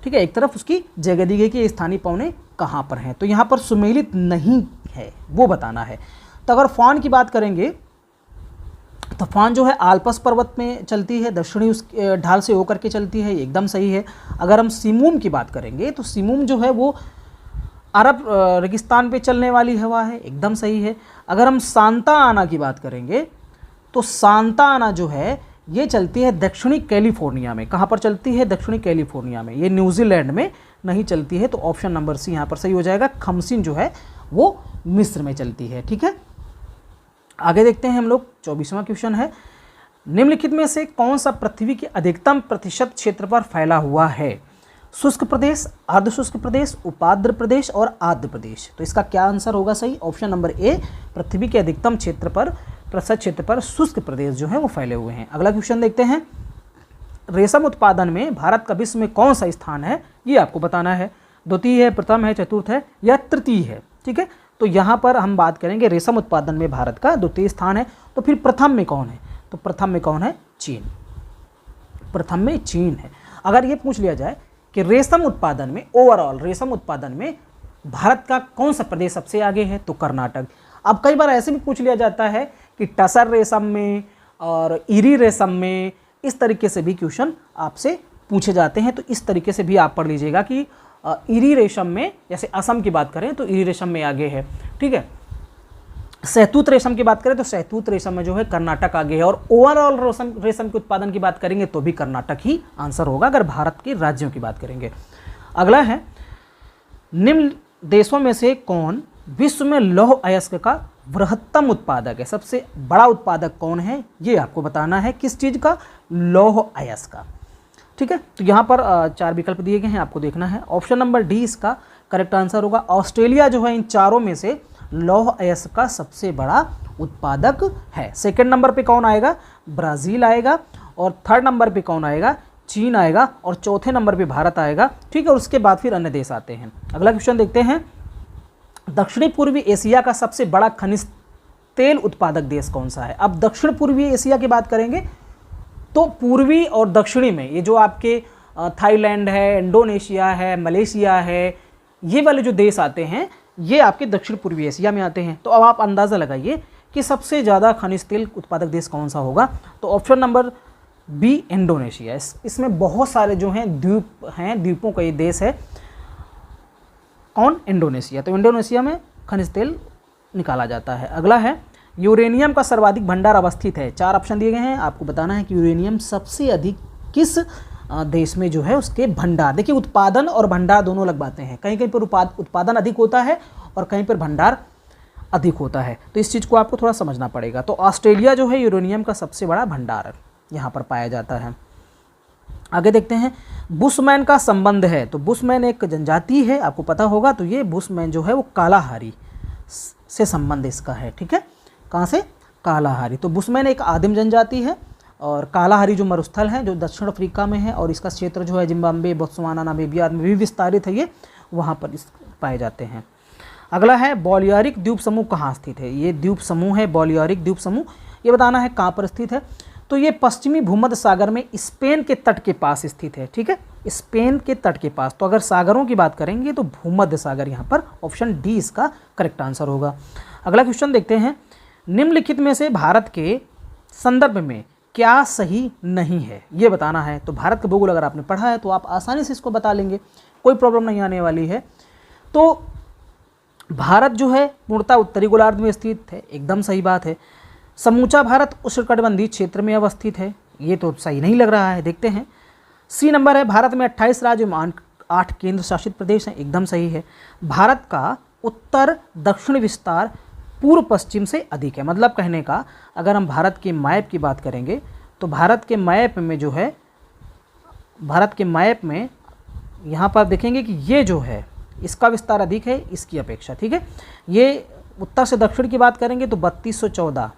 ठीक है। एक तरफ उसकी जगह दी गई कि ये स्थानीय पौने कहाँ पर हैं, तो यहाँ पर सुमेलित नहीं है वो बताना है। तो अगर फान की बात करेंगे तो फान जो है आल्पस पर्वत में चलती है, दक्षिणी उस ढाल से होकर के चलती है, एकदम सही है। अगर हम सिमूम की बात करेंगे तो सिमूम जो है वो अरब रेगिस्तान पे चलने वाली हवा है, एकदम सही है। अगर हम सांता आना की बात करेंगे तो सांता आना जो है ये चलती है दक्षिणी कैलिफोर्निया में। कहाँ पर चलती है, दक्षिणी कैलिफोर्निया में, ये न्यूजीलैंड में नहीं चलती है। तो ऑप्शन नंबर सी यहाँ पर सही हो जाएगा। खमसिन जो है वो मिस्र में चलती है, ठीक है। आगे देखते हैं हम लोग, 24वां क्वेश्चन है, निम्नलिखित में से कौन सा पृथ्वी के अधिकतम प्रतिशत क्षेत्र पर फैला हुआ है, शुष्क प्रदेश, अर्ध शुष्क प्रदेश, उपाद्र प्रदेश और आर्द्र प्रदेश। तो इसका क्या आंसर होगा सही, ऑप्शन नंबर ए, पृथ्वी के अधिकतम क्षेत्र पर प्रतिशत क्षेत्र पर शुष्क प्रदेश जो है वो फैले हुए हैं। अगला क्वेश्चन देखते हैं, रेशम उत्पादन में भारत का विश्व में कौन सा स्थान है, ये आपको बताना है। द्वितीय है, प्रथम है, चतुर्थ है या तृतीय है, ठीक है। तो यहाँ पर हम बात करेंगे रेशम उत्पादन में भारत का द्वितीय स्थान है, तो फिर प्रथम में कौन है, तो प्रथम में कौन है, चीन, प्रथम में चीन है। अगर ये पूछ लिया जाए कि रेशम उत्पादन में, ओवरऑल रेशम उत्पादन में भारत का कौन सा प्रदेश सबसे आगे है, तो कर्नाटक। अब कई बार ऐसे भी पूछ लिया जाता है कि टसर रेशम में और इरी रेशम में, इस तरीके से भी क्वेश्चन आपसे पूछे जाते हैं। तो इस तरीके से भी आप पढ़ लीजिएगा कि इरी रेशम में, जैसे असम की बात करें तो इरी रेशम में आगे है, ठीक है। सहतूत रेशम की बात करें तो सहतूत रेशम में जो है कर्नाटक आगे है, और ओवरऑल रेशम के उत्पादन की बात करेंगे तो भी कर्नाटक ही आंसर होगा अगर भारत के राज्यों की बात करेंगे। अगला है, निम्न देशों में से कौन विश्व में लौह अयस्क का बृहत्तम उत्पादक है, सबसे बड़ा उत्पादक कौन है, ये आपको बताना है। किस चीज़ का, लौह अयस्क का, ठीक है। तो यहाँ पर 4 विकल्प दिए गए हैं, आपको देखना है। ऑप्शन नंबर डी इसका करेक्ट आंसर होगा। ऑस्ट्रेलिया जो है इन चारों में से लौह अयस्क का सबसे बड़ा उत्पादक है। सेकंड नंबर पे कौन आएगा, ब्राज़ील आएगा, और थर्ड नंबर पे कौन आएगा, चीन आएगा, और चौथे नंबर पे भारत आएगा, ठीक है। और उसके बाद फिर अन्य देश आते हैं। अगला क्वेश्चन देखते हैं, दक्षिणी पूर्वी एशिया का सबसे बड़ा खनिज तेल उत्पादक देश कौन सा है। अब दक्षिण पूर्वी एशिया की बात करेंगे तो पूर्वी और दक्षिणी में ये जो आपके थाईलैंड है, इंडोनेशिया है, मलेशिया है, ये वाले जो देश आते हैं ये आपके दक्षिण पूर्वी एशिया में आते हैं। तो अब आप अंदाज़ा लगाइए कि सबसे ज़्यादा खनिज तेल उत्पादक देश कौन सा होगा। तो ऑप्शन नंबर बी, इंडोनेशिया। इसमें बहुत सारे जो हैं द्वीप हैं, द्वीपों का ये देश है। कौन, इंडोनेशिया। तो इंडोनेशिया में खनिज तेल निकाला जाता है। अगला है, यूरेनियम का सर्वाधिक भंडार अवस्थित है। 4 ऑप्शन दिए गए हैं, आपको बताना है कि यूरेनियम सबसे अधिक किस देश में जो है उसके भंडार। देखिए उत्पादन और भंडार दोनों अलग बातें हैं, कहीं कहीं पर उत्पादन अधिक होता है और कहीं पर भंडार अधिक होता है, तो इस चीज़ को आपको थोड़ा समझना पड़ेगा। तो ऑस्ट्रेलिया जो है यूरेनियम का सबसे बड़ा भंडार यहाँ पर पाया जाता है। आगे देखते हैं, बुशमैन का संबंध है। तो बुशमैन एक जनजाति है, आपको पता होगा। तो ये बुशमैन जो है वो कालाहारी से संबंध इसका है, ठीक है। कहाँ से, कालाहारी। तो बुशमैन एक आदिम जनजाति है, और कालाहारी जो मरुस्थल है जो दक्षिण अफ्रीका में है, और इसका क्षेत्र जो है जिम्बाब्वे, बोत्सवाना, नामीबिया में भी विस्तारित है, ये वहाँ पर पाए जाते हैं। अगला है बॉलियारिक द्वीप समूह कहाँ स्थित है। ये द्वीप समूह है बॉलियारिक द्वीप समूह, ये बताना है कहाँ पर स्थित है। तो ये पश्चिमी भूमध्य सागर में स्पेन के तट के पास स्थित है, ठीक है, स्पेन के तट के पास। तो अगर सागरों की बात करेंगे तो भूमध्य सागर यहाँ पर ऑप्शन डी इसका करेक्ट आंसर होगा। अगला क्वेश्चन देखते हैं, निम्नलिखित में से भारत के संदर्भ में क्या सही नहीं है, ये बताना है। तो भारत का भूगोल अगर आपने पढ़ा है तो आप आसानी से इसको बता लेंगे, कोई प्रॉब्लम नहीं आने वाली है। तो भारत जो है पूर्णतः उत्तरी गोलार्ध में स्थित है, एकदम सही बात है। समूचा भारत उष्णकटिबंधीय क्षेत्र में अवस्थित है, ये तो सही नहीं लग रहा है, देखते हैं। सी नंबर है, भारत में 28 राज्य एवं 8 केंद्र शासित प्रदेश हैं, एकदम सही है। भारत का उत्तर दक्षिण विस्तार पूर्व पश्चिम से अधिक है। मतलब कहने का, अगर हम भारत के मैप की बात करेंगे तो भारत के मैप में जो है, भारत के मैप में यहाँ पर देखेंगे कि ये जो है इसका विस्तार अधिक है इसकी अपेक्षा, ठीक है। ये उत्तर से दक्षिण की बात करेंगे तो 3214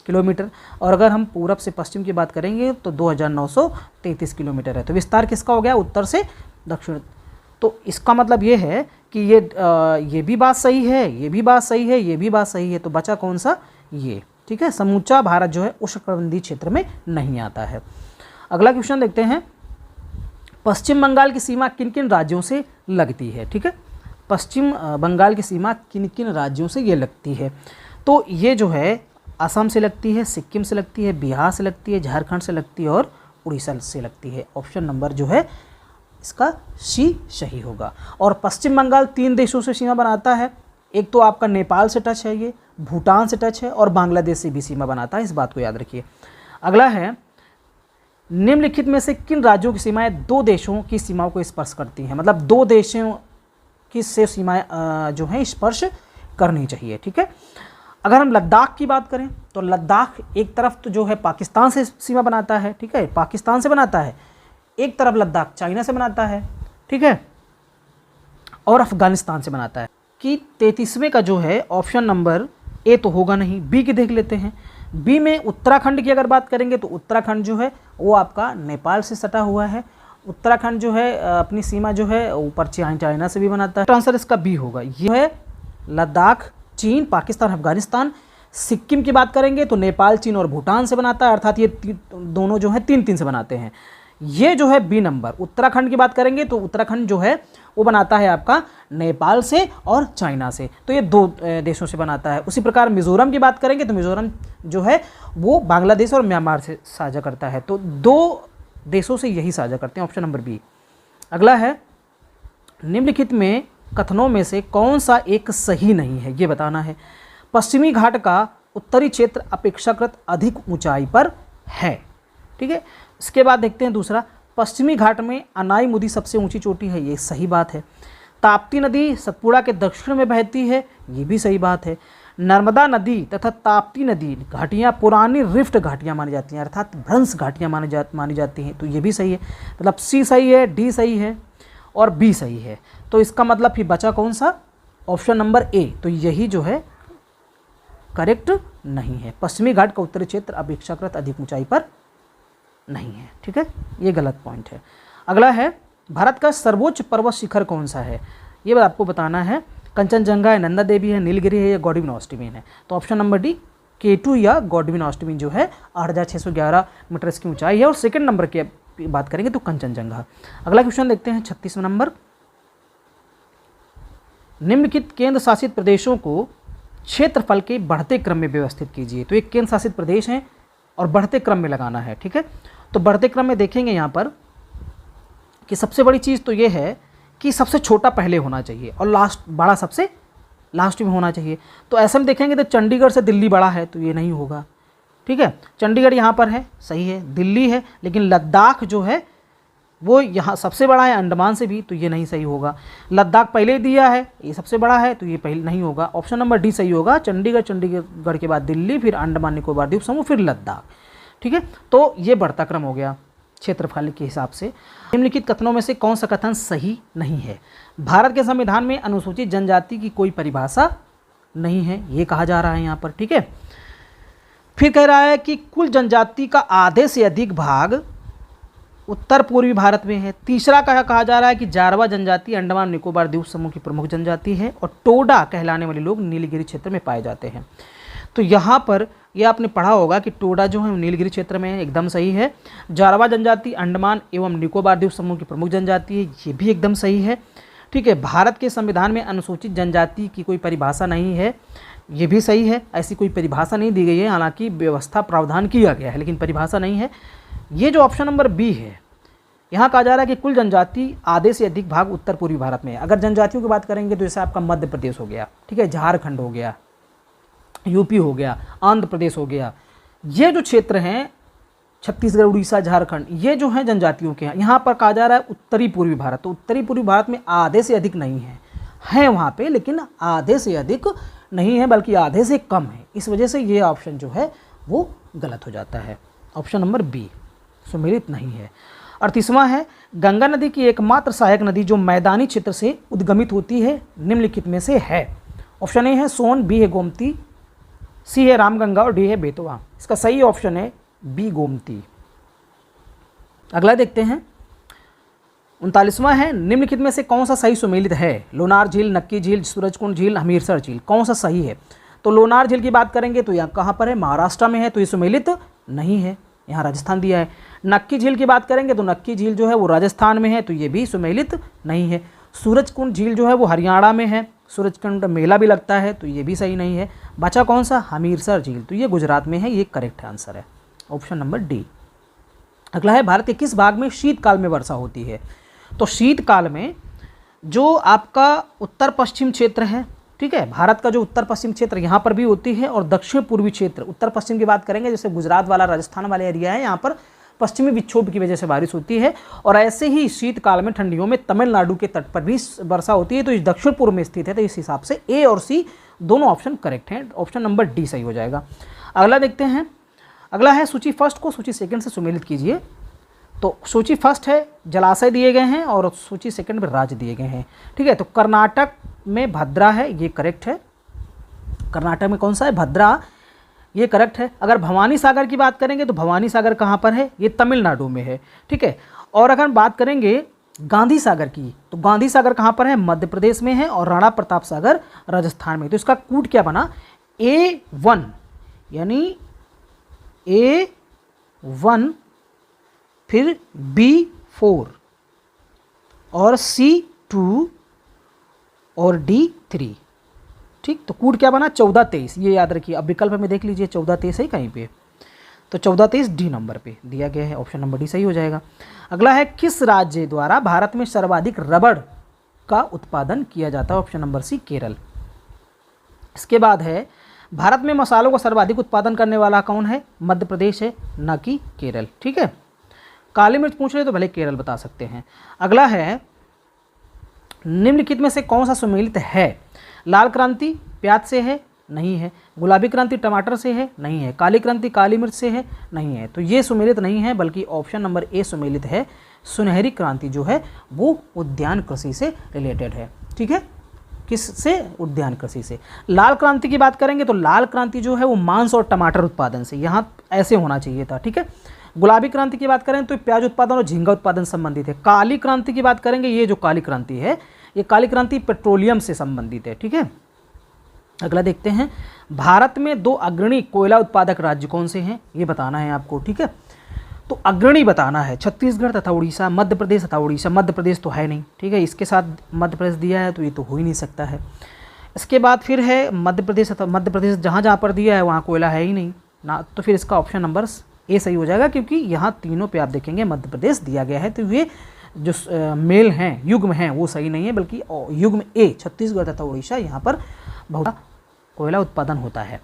किलोमीटर, और अगर हम पूरब से पश्चिम की बात करेंगे तो 2933 किलोमीटर है। तो विस्तार किसका हो गया, उत्तर से दक्षिण। तो इसका मतलब ये है कि ये भी बात सही है, ये भी बात सही है, ये भी बात सही है, तो बचा कौन सा, ये, ठीक है। समूचा भारत जो है उष्णकटिबंधीय क्षेत्र में नहीं आता है। अगला क्वेश्चन देखते हैं, पश्चिम बंगाल की सीमा किन किन राज्यों से लगती है, ठीक है। पश्चिम बंगाल की सीमा किन किन राज्यों से ये लगती है। तो ये जो है असम से लगती है, सिक्किम से लगती है, बिहार से लगती है, झारखंड से लगती है और उड़ीसा से लगती है। ऑप्शन नंबर जो है इसका सी सही होगा। और पश्चिम बंगाल 3 देशों से सीमा बनाता है, एक तो आपका नेपाल से टच है, ये भूटान से टच है, और बांग्लादेश से भी सीमा बनाता है, इस बात को याद रखिए। अगला है, निम्नलिखित में से किन राज्यों की सीमाएं 2 देशों की सीमाओं को स्पर्श करती हैं। मतलब 2 देशों की से सीमाएं जो हैं स्पर्श करनी चाहिए, ठीक है। अगर हम लद्दाख की बात करें तो लद्दाख एक तरफ तो जो है पाकिस्तान से सीमा बनाता है, ठीक है, पाकिस्तान से बनाता है, एक तरफ लद्दाख चाइना से बनाता है, ठीक है, और अफगानिस्तान से बनाता है। कि 33वें का जो है ऑप्शन नंबर ए तो होगा नहीं, बी की देख लेते हैं। बी में उत्तराखंड की अगर बात करेंगे तो उत्तराखंड जो है वो आपका नेपाल से सटा हुआ है। उत्तराखंड जो है अपनी सीमा जो है ऊपर चाइना से भी बनाता है। आंसर इसका बी होगा। ये है लद्दाख चीन, पाकिस्तान, अफगानिस्तान। सिक्किम की बात करेंगे तो नेपाल, चीन और भूटान से बनाता है, अर्थात ये दोनों जो है 3-3 से बनाते हैं। ये जो है बी नंबर। उत्तराखंड की बात करेंगे तो उत्तराखंड जो है वो बनाता है आपका नेपाल से और चाइना से, तो ये 2 देशों से बनाता है। उसी प्रकार मिज़ोरम की बात करेंगे तो मिज़ोरम जो है वो बांग्लादेश और म्यांमार से साझा करता है, तो 2 देशों से यही साझा करते हैं, ऑप्शन नंबर बी। अगला है, निम्नलिखित में कथनों में से कौन सा एक सही नहीं है, ये बताना है। पश्चिमी घाट का उत्तरी क्षेत्र अपेक्षाकृत अधिक ऊंचाई पर है, ठीक है। इसके बाद देखते हैं दूसरा, पश्चिमी घाट में अनाई मुदी सबसे ऊंची चोटी है, ये सही बात है। ताप्ती नदी सतपुड़ा के दक्षिण में बहती है, ये भी सही बात है। नर्मदा नदी तथा ताप्ती नदी घाटियाँ पुरानी रिफ्ट घाटियाँ मानी जाती हैं, अर्थात भ्रंश घाटियाँ मानी जाती हैं, तो ये भी सही है। मतलब सी सही है, डी सही है और बी सही है। तो इसका मतलब फिर बचा कौन सा, ऑप्शन नंबर ए। तो यही जो है करेक्ट नहीं है। पश्चिमी घाट का उत्तरी क्षेत्र अपेक्षाकृत अधिक ऊंचाई पर नहीं है, ठीक है, ये गलत पॉइंट है। अगला है, भारत का सर्वोच्च पर्वत शिखर कौन सा है, ये आपको बताना है। कंचनजंगा है, नंदा देवी है, नीलगिरी है या गॉडविन ऑस्टिन है। तो ऑप्शन नंबर डी K2 या गॉडविन ऑस्टिन जो है 8611 मीटर इसकी ऊंचाई है। और सेकंड नंबर की बात करेंगे तो कंचनजंगा। अगला क्वेश्चन देखते हैं 36वां नंबर, निम्नलिखित केंद्र शासित प्रदेशों को क्षेत्रफल के बढ़ते क्रम में व्यवस्थित कीजिए। तो एक केंद्र शासित प्रदेश है और बढ़ते क्रम में लगाना है, ठीक है। तो बढ़ते क्रम में देखेंगे यहाँ पर कि सबसे बड़ी चीज़ तो ये है कि सबसे छोटा पहले होना चाहिए और बड़ा सबसे लास्ट में होना चाहिए। तो ऐसे में देखेंगे तो चंडीगढ़ से दिल्ली बड़ा है, तो ये नहीं होगा, ठीक है। चंडीगढ़ यहाँ पर है, सही है, दिल्ली है, लेकिन लद्दाख जो है वो यहाँ सबसे बड़ा है अंडमान से भी, तो ये नहीं सही होगा। लद्दाख पहले ही दिया है, ये सबसे बड़ा है, तो ये पहले नहीं होगा। ऑप्शन नंबर डी सही होगा, चंडीगढ़ के बाद दिल्ली, फिर अंडमान निकोबार द्वीप समूह, फिर लद्दाख, ठीक है। तो ये बढ़ता क्रम हो गया क्षेत्रफल के हिसाब से। निम्नलिखित कथनों में से कौन सा कथन सही नहीं है। भारत के संविधान में अनुसूचित जनजाति की कोई परिभाषा नहीं है, ये कहा जा रहा है यहाँ पर, ठीक है। फिर कह रहा है कि कुल जनजाति का आधे से अधिक भाग उत्तर पूर्वी भारत में है। तीसरा कहा जा रहा है कि जारवा जनजाति अंडमान निकोबार द्वीप समूह की प्रमुख जनजाति है और टोडा कहलाने वाले लोग नीलगिरी क्षेत्र में पाए जाते हैं। तो यहाँ पर यह आपने पढ़ा होगा कि टोडा जो है वो नीलगिरी क्षेत्र में है, एकदम सही है। जारवा जनजाति अंडमान एवं निकोबार द्वीप समूह की प्रमुख जनजाति है, ये भी एकदम सही है। ठीक है, भारत के संविधान में अनुसूचित जनजाति की कोई परिभाषा नहीं है, ये भी सही है। ऐसी कोई परिभाषा नहीं दी गई है, हालांकि व्यवस्था प्रावधान किया गया है लेकिन परिभाषा नहीं है। ये जो ऑप्शन नंबर बी है, यहाँ कहा जा रहा है कि कुल जनजाति आधे से अधिक भाग उत्तर पूर्वी भारत में है। अगर जनजातियों की बात करेंगे तो जैसे आपका मध्य प्रदेश हो गया, ठीक है, झारखंड हो गया, यूपी हो गया, आंध्र प्रदेश हो गया, ये जो क्षेत्र हैं छत्तीसगढ़, उड़ीसा, झारखंड, ये जो हैं जनजातियों के हैं। यहाँ पर कहा जा रहा है उत्तरी पूर्वी भारत, तो उत्तरी पूर्वी भारत में आधे से अधिक नहीं है वहाँ पे, लेकिन आधे से अधिक नहीं है बल्कि आधे से कम है। इस वजह से ये ऑप्शन जो है वो गलत हो जाता है, ऑप्शन नंबर बी सुमेलित नहीं है। 38वां है, गंगा नदी की एकमात्र सहायक नदी जो मैदानी क्षेत्र से उद्गमित होती है निम्नलिखित में से है। ऑप्शन ए है सोन, बी है गोमती, सी है रामगंगा और डी है बेतवा। इसका सही ऑप्शन है बी गोमती। अगला देखते हैं 39वां है, निम्नलिखित में से कौन सा सही सुमेलित है। लोनार झील, नक्की झील, सूरजकुंड झील, हमीरसर झील, कौन सा सही है। तो लोनार झील की बात करेंगे तो यहाँ कहाँ पर है, महाराष्ट्र में है, तो ये सुमेलित नहीं है, यहाँ राजस्थान दिया है। नक्की झील की बात करेंगे तो नक्की झील जो है वो राजस्थान में है, तो ये भी सुमेलित नहीं है। सूरजकुंड झील जो है वो हरियाणा में है, सूरजकुंड मेला भी लगता है, तो ये भी सही नहीं है। बचा कौन सा, हमीरसर झील, तो ये गुजरात में है, ये करेक्ट आंसर है, ऑप्शन नंबर डी। अगला है, भारत के किस भाग में शीतकाल में वर्षा होती है। तो शीतकाल में जो आपका उत्तर पश्चिम क्षेत्र है, ठीक है, भारत का जो उत्तर पश्चिम क्षेत्र यहाँ पर भी होती है, और दक्षिण पूर्वी क्षेत्र, उत्तर पश्चिम की बात करेंगे जैसे गुजरात वाला, राजस्थान वाला एरिया है, यहाँ पर पश्चिमी विक्षोभ की वजह से बारिश होती है। और ऐसे ही शीतकाल में ठंडियों में तमिलनाडु के तट पर भी वर्षा होती है, तो इस दक्षिण पूर्व में स्थित है, तो इस हिसाब से ए और सी दोनों ऑप्शन करेक्ट हैं, ऑप्शन नंबर डी सही हो जाएगा। अगला देखते हैं, अगला है सूची फर्स्ट को सूची सेकंड से सुमेलित कीजिए। तो सूची फर्स्ट है जलाशय दिए गए हैं और सूची सेकंड में राज्य दिए गए हैं, ठीक है। तो कर्नाटक में भद्रा है, ये करेक्ट है। कर्नाटक में कौन सा है, भद्रा, ये करेक्ट है। अगर भवानी सागर की बात करेंगे तो भवानी सागर कहाँ पर है, ये तमिलनाडु में है, ठीक है। और अगर बात करेंगे गांधी सागर की, तो गांधी सागर कहाँ पर है, मध्य प्रदेश में है, और राणा प्रताप सागर राजस्थान में। तो इसका कूट क्या बना, A1 यानी A1 फिर B4 और C2 और D3, ठीक। तो कूट क्या बना, 14-23, ये याद रखिए। अब विकल्प में देख लीजिए 14-23 है कहीं पे, तो 14-23 डी नंबर पे दिया गया है, ऑप्शन नंबर डी सही हो जाएगा। अगला है, किस राज्य द्वारा भारत में सर्वाधिक रबड़ का उत्पादन किया जाता है, ऑप्शन नंबर सी केरल। इसके बाद है, भारत में मसालों का सर्वाधिक उत्पादन करने वाला कौन है, मध्य प्रदेश है, न कि केरल, ठीक है। काली मिर्च पूछ रहे तो भले केरल बता सकते हैं। अगला है, निम्नलिखित में से कौन सा सुमेलित है। लाल क्रांति प्याज से है, नहीं है। गुलाबी क्रांति टमाटर से है, नहीं है। काली क्रांति काली मिर्च से है, नहीं है। तो ये सुमेलित नहीं है, बल्कि ऑप्शन नंबर ए सुमेलित है। सुनहरी क्रांति जो है वो उद्यान कृषि से रिलेटेड है, ठीक है। किससे, उद्यान कृषि से। लाल क्रांति की बात करेंगे तो लाल क्रांति जो है वो मांस और टमाटर उत्पादन से, यहाँ ऐसे होना चाहिए था, ठीक है। गुलाबी क्रांति की बात करें तो प्याज उत्पादन और झींगा उत्पादन संबंधित है। काली क्रांति की बात करेंगे, ये जो काली क्रांति है, ये काली क्रांति पेट्रोलियम से संबंधित है, ठीक है। अगला देखते हैं, भारत में 2 अग्रणी कोयला उत्पादक राज्य कौन से हैं, ये बताना है आपको, ठीक है। तो अग्रणी बताना है, छत्तीसगढ़ तथा उड़ीसा, मध्य प्रदेश तथा उड़ीसा। मध्य प्रदेश तो है नहीं, ठीक है, इसके साथ मध्य प्रदेश दिया है तो ये तो हो ही नहीं सकता है। इसके बाद फिर है मध्य प्रदेश तथा मध्य प्रदेश, जहाँ जहाँ पर दिया है वहाँ कोयला है ही नहीं ना, तो फिर इसका ऑप्शन नंबर ए सही हो जाएगा, क्योंकि यहाँ तीनों पे आप देखेंगे मध्य प्रदेश दिया गया है। तो ये जो मेल हैं, युग्म हैं, वो सही नहीं है, बल्कि युग्म ए छत्तीसगढ़ तथा उड़ीसा, यहाँ पर बहुत कोयला उत्पादन होता है।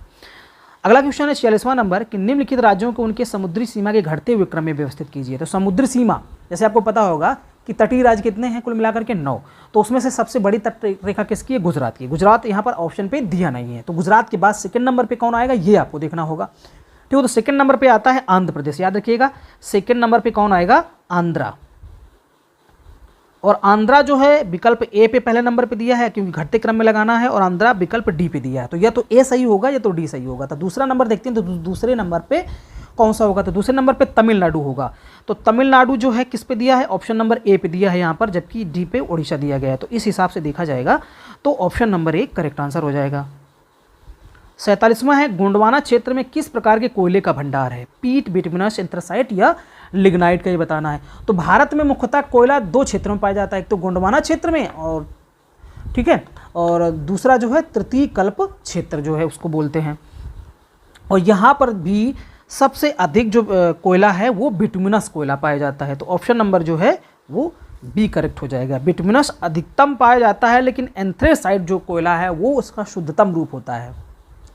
अगला क्वेश्चन है 46वां नंबर, कि निम्नलिखित राज्यों को उनके समुद्री सीमा के घटते हुए क्रम में व्यवस्थित कीजिए। तो समुद्री सीमा, जैसे आपको पता होगा कि तटीय राज्य कितने हैं, कुल मिलाकर के 9, तो उसमें से सबसे बड़ी तट रेखा किसकी है, गुजरात की। गुजरात यहाँ पर ऑप्शन पे दिया नहीं है, तो गुजरात के बाद सेकंड नंबर पे कौन आएगा, ये आपको देखना होगा, ठीक है। तो सेकंड नंबर पे आता है आंध्र प्रदेश, याद रखिएगा। सेकंड नंबर पे कौन आएगा, आंध्रा। और आंध्रा जो है विकल्प ए पे पहले नंबर पे दिया है, क्योंकि घटते क्रम में लगाना है, और आंध्रा विकल्प डी पे दिया है, तो या तो ए सही होगा या तो डी सही होगा। तो दूसरा नंबर देखते हैं, तो दूसरे नंबर पे कौन सा होगा, तो दूसरे नंबर पे तमिलनाडु होगा। तो तमिलनाडु जो है किस पे दिया है, ऑप्शन नंबर ए पे दिया है यहाँ पर, जबकि डी पे उड़ीसा दिया गया है। तो इस हिसाब से देखा जाएगा तो option number A correct answer हो जाएगा। 47वां है, गोंडवाना क्षेत्र में किस प्रकार के कोयले का भंडार है, पीट, बिटुमिनस, एंथ्रासाइट या लिग्नाइट का ये बताना है। तो भारत में मुख्यतः कोयला दो क्षेत्रों में पाया जाता है, एक तो गोंडवाना क्षेत्र में और ठीक है, और दूसरा जो है तृतीय कल्प क्षेत्र जो है उसको बोलते हैं। और यहाँ पर भी सबसे अधिक जो कोयला है वो बिटुमिनस कोयला पाया जाता है। तो ऑप्शन नंबर जो है वो बी करेक्ट हो जाएगा। बिटुमिनस अधिकतम पाया जाता है, लेकिन एंथ्रेसाइट जो कोयला है वो उसका शुद्धतम रूप होता है,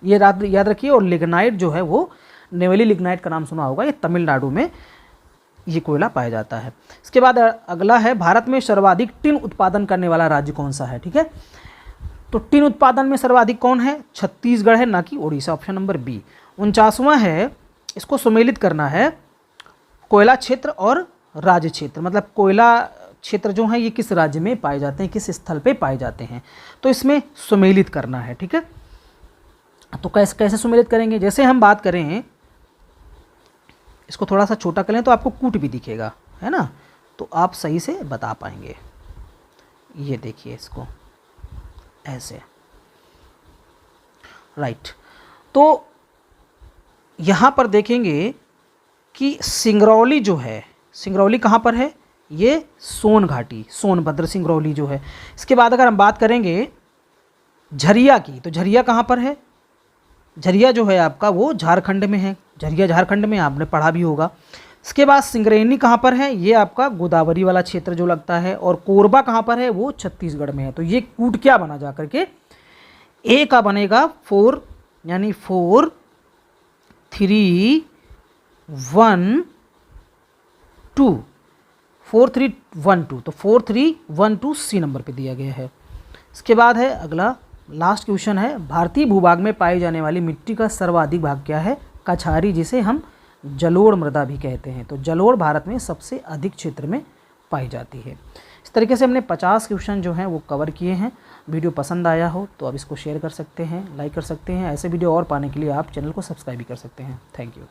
ये याद रखिए। और लिग्नाइट जो है वो नेवेली लिग्नाइट का नाम सुना होगा, ये तमिलनाडु में ये कोयला पाया जाता है। इसके बाद अगला है, भारत में सर्वाधिक टिन उत्पादन करने वाला राज्य कौन सा है, ठीक है। तो टिन उत्पादन में सर्वाधिक कौन है, छत्तीसगढ़ है, ना कि उड़ीसा, ऑप्शन नंबर बी। 49वां है, इसको सुमेलित करना है, कोयला क्षेत्र और राज्य क्षेत्र, मतलब कोयला क्षेत्र जो है ये किस राज्य में पाए जाते हैं, किस स्थल पे पाए जाते हैं, तो इसमें सुमेलित करना है, ठीक है। तो कैसे सुमेलित करेंगे, जैसे हम बात करें, इसको थोड़ा सा छोटा करें तो आपको कूट भी दिखेगा, है ना, तो आप सही से बता पाएंगे। ये देखिए इसको ऐसे, राइट। तो यहाँ पर देखेंगे कि सिंगरौली जो है, सिंगरौली कहाँ पर है, ये सोन घाटी, सोनभद्र सिंगरौली जो है। इसके बाद अगर हम बात करेंगे झरिया की, तो झरिया कहाँ पर है, झरिया जो है आपका वो झारखंड में है, झरिया झारखंड में, आपने पढ़ा भी होगा। इसके बाद सिंगरैनी कहाँ पर है, ये आपका गोदावरी वाला क्षेत्र जो लगता है, और कोरबा कहाँ पर है, वो छत्तीसगढ़ में है। तो ये कूट क्या बना जा करके, ए का बनेगा 4, यानी 4 3 1 2, 4 3 1 2, तो 4 3 1 2 सी नंबर पे दिया गया है। इसके बाद है अगला, लास्ट क्वेश्चन है, भारतीय भूभाग में पाई जाने वाली मिट्टी का सर्वाधिक भाग क्या है, कछारी, जिसे हम जलोढ़ मृदा भी कहते हैं। तो जलोढ़ भारत में सबसे अधिक क्षेत्र में पाई जाती है। इस तरीके से हमने 50 क्वेश्चन जो हैं वो कवर किए हैं। वीडियो पसंद आया हो तो आप इसको शेयर कर सकते हैं, लाइक कर सकते हैं। ऐसे वीडियो और पाने के लिए आप चैनल को सब्सक्राइब भी कर सकते हैं। Thank you.